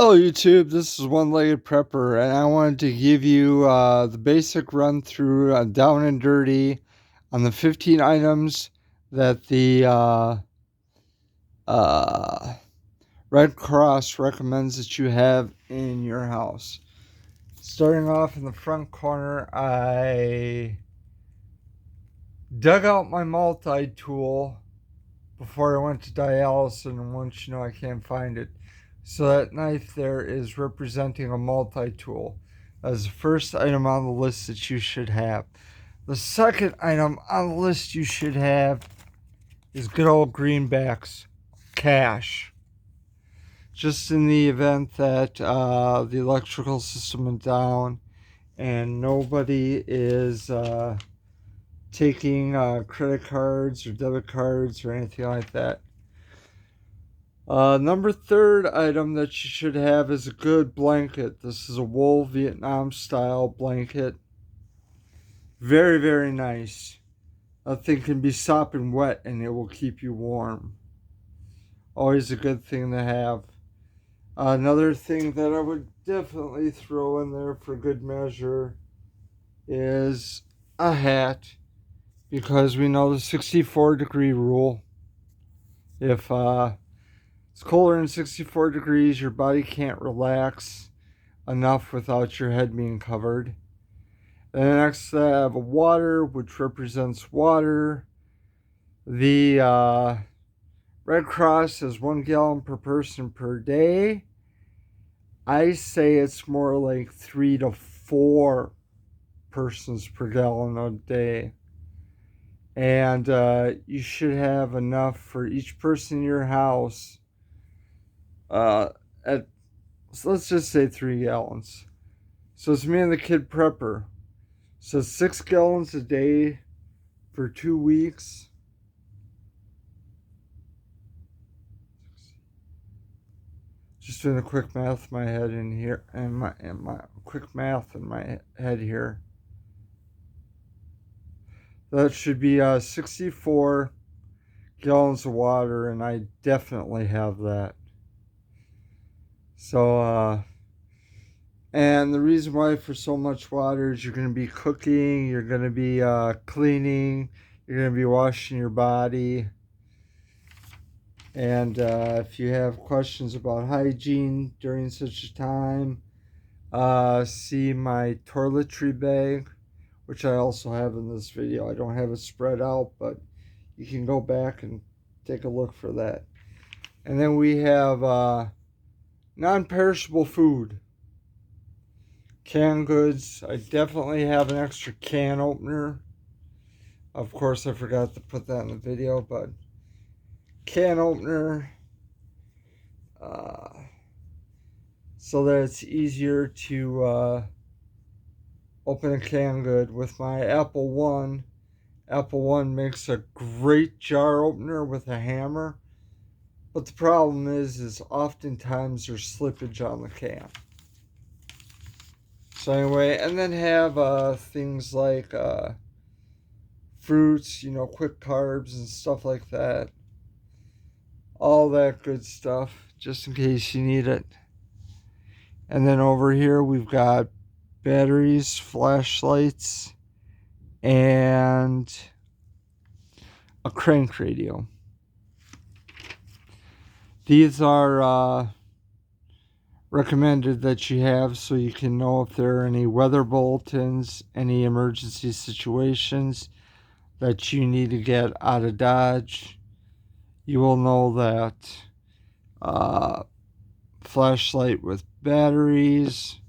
Hello YouTube, this is One Legged Prepper, and I wanted to give you the basic run through Down and Dirty on the 15 items that the uh, Red Cross recommends that you have in your house. Starting off in the front corner, I dug out my multi-tool before I went to dialysis, and once you know I can't find it. So that knife there is representing a multi-tool. That's the first item on the list that you should have. The second item on the list you should have is good old greenbacks, cash. Just in the event that the electrical system went down and nobody is taking credit cards or debit cards or anything like that. Number third item that you should have is a good blanket. This is a wool Vietnam style blanket. Very, very nice. That thing can be sopping wet and it will keep you warm. Always a good thing to have. Another thing that I would definitely throw in there for good measure is a hat, because we know the 64-degree rule. If it's colder than 64 degrees, your body can't relax enough without your head being covered. And next, I have water, which represents water. The Red Cross says 1 gallon per person per day. I say it's more like 3 to 4 persons per gallon a day. And you should have enough for each person in your house. So let's just say 3 gallons. So it's me and the kid prepper. So 6 gallons a day for 2 weeks. Just doing a quick math in my head in here, and my quick math in my head here. That should be 64 gallons of water, and I definitely have that. So and the reason why for so much water is you're going to be cooking, you're going to be cleaning, you're going to be washing your body. And if you have questions about hygiene during such a time, see my toiletry bag, which I also have in this video. I don't have it spread out, but you can go back and take a look for that. And then we have non-perishable food. Canned goods. I definitely have an extra can opener. Of course, I forgot to put that in the video, but can opener, so that it's easier to open a canned good. With my Apple One makes a great jar opener with a hammer, but the problem is oftentimes there's slippage on the can. So anyway, and then have things like fruits, quick carbs and stuff like that. All that good stuff, just in case you need it. And then over here we've got batteries, flashlights, and a crank radio. These are recommended that you have so you can know if there are any weather bulletins, any emergency situations that you need to get out of Dodge. You will know that flashlight with batteries.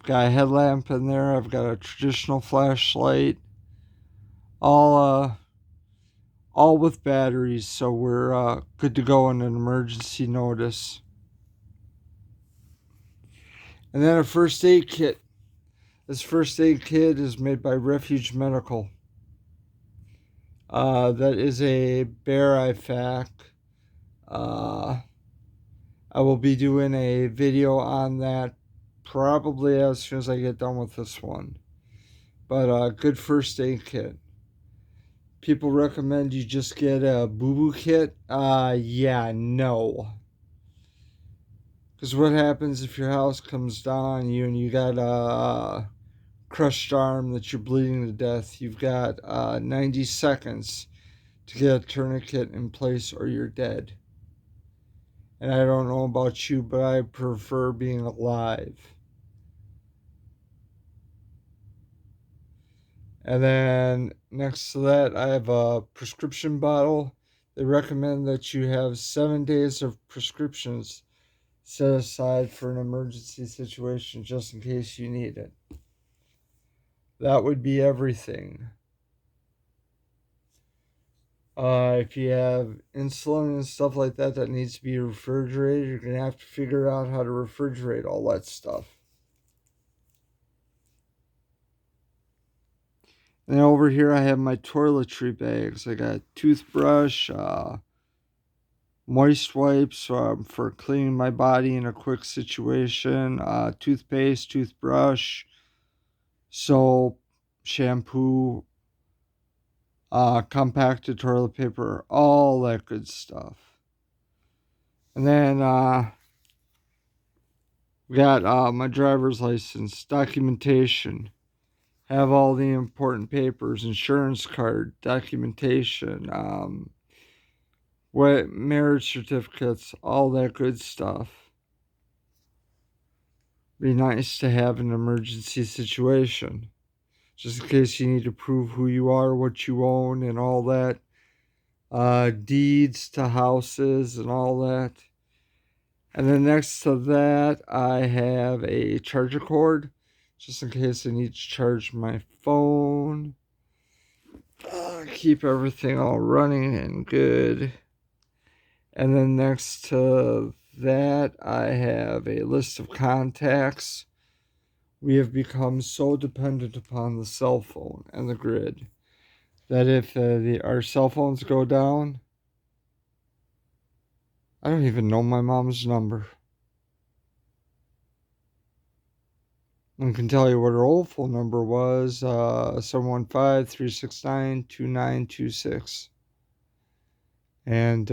I've got a headlamp in there. I've got a traditional flashlight. All with batteries, so we're good to go in an emergency notice. And then a first aid kit. This first aid kit is made by Refuge Medical. That is a Bear IFAK. I will be doing a video on that probably as soon as I get done with this one. But good first aid kit. People recommend you just get a boo-boo kit. Yeah, no. Because what happens if your house comes down on you and you got a crushed arm that you're bleeding to death? You've got 90 seconds to get a tourniquet in place or you're dead. And I don't know about you, but I prefer being alive. And then next to that, I have a prescription bottle. They recommend that you have 7 days of prescriptions set aside for an emergency situation just in case you need it. That would be everything. If you have insulin and stuff like that that needs to be refrigerated, you're going to have to figure out how to refrigerate all that stuff. And over here I have my toiletry bags. I got toothbrush, moist wipes for cleaning my body in a quick situation, toothpaste, toothbrush, soap, shampoo, compacted toilet paper, all that good stuff. And then we got my driver's license, documentation, have all the important papers, insurance card, documentation, what marriage certificates, all that good stuff. Be nice to have an emergency situation, just in case you need to prove who you are, what you own, and all that. Deeds to houses and all that. And then next to that, I have a charger cord, just in case I need to charge my phone. Keep everything all running and good. And then next to that, I have a list of contacts. We have become so dependent upon the cell phone and the grid that if our cell phones go down, I don't even know my mom's number. I can tell you what her old phone number was, 715-369-2926. And,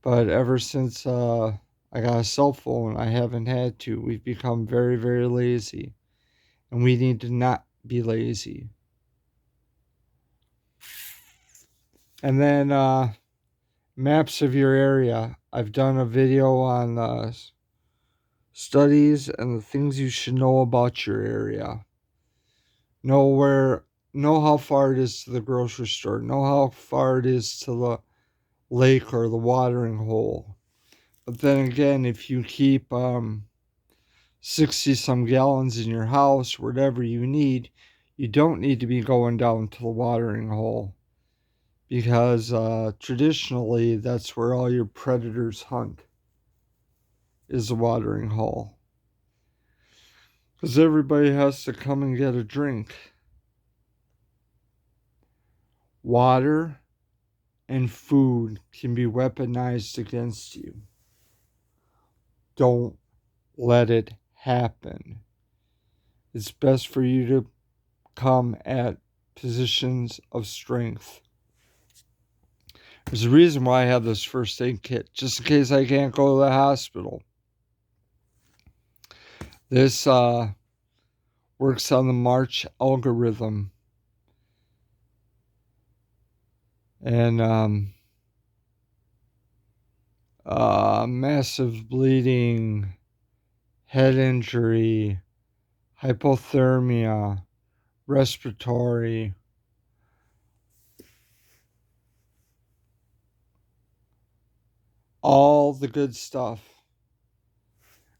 but ever since I got a cell phone, I haven't had to. We've become very, very lazy. And we need to not be lazy. And then maps of your area. I've done a video on studies and the things you should know about your area. Know how far it is to the grocery store. Know how far it is to the lake or the watering hole. But then again, if you keep 60 some gallons in your house, whatever you need, you don't need to be going down to the watering hole. Because traditionally, that's where all your predators hunt, is the watering hole. Because everybody has to come and get a drink. Water and food can be weaponized against you. Don't let it happen. It's best for you to come at positions of strength. There's a reason why I have this first aid kit, just in case I can't go to the hospital. This works on the March algorithm. And massive bleeding, head injury, hypothermia, respiratory, all the good stuff.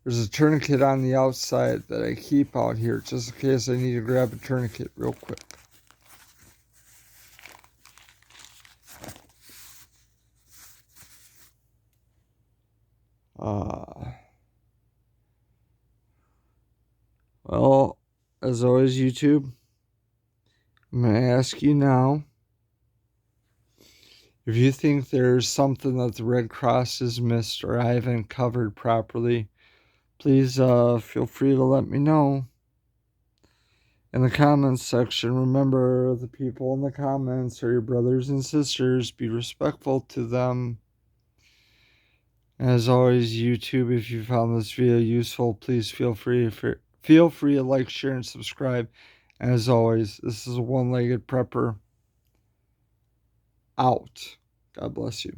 There's a tourniquet on the outside that I keep out here just in case I need to grab a tourniquet real quick. Well, as always, YouTube, I'm going to ask you now, if you think there's something that the Red Cross has missed or I haven't covered properly, please feel free to let me know in the comments section. Remember, the people in the comments are your brothers and sisters. Be respectful to them. As always, YouTube, if you found this video useful, please feel free to like, share, and subscribe. As always, this is a one-legged prepper out. God bless you.